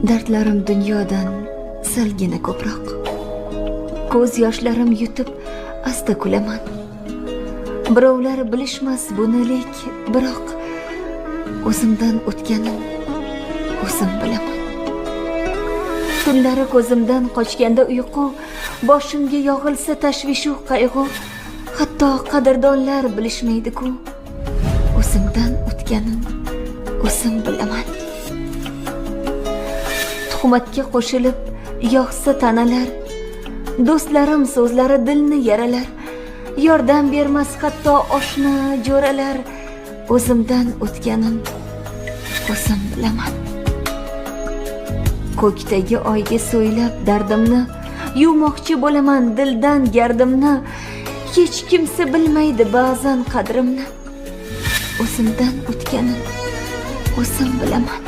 Dardlarim dunyodan salgina ko'proq. Ko'z yoshlarim yutib asta kulaman. Birovlar bilishmas buni, lek biroq o'zimdan o'tganin o'zim bilaman. Tunlari ko'zimdan qochganda uyqu, boshimga yog'ilsa tashvishu qayg'u, hatto qadrdonlar bilishmaydi-ku. O'zimdan o'tganin o'zim bilaman. Tuhmatga qo'shilib yog'sa tanalar, do'stlarim so'zlari dilni yaralar. Yordam bermas hatto oshna jo'ralar. O'zimdan o'tganin o'zim bilaman. Ko'kdagi oyga so'ylab dardimni yuvmoqchi bo'laman dildan gardimni. Hech kimsa bilmaydi ba'zan qadrimni. O'zimdan o'tganin o'zim bilaman.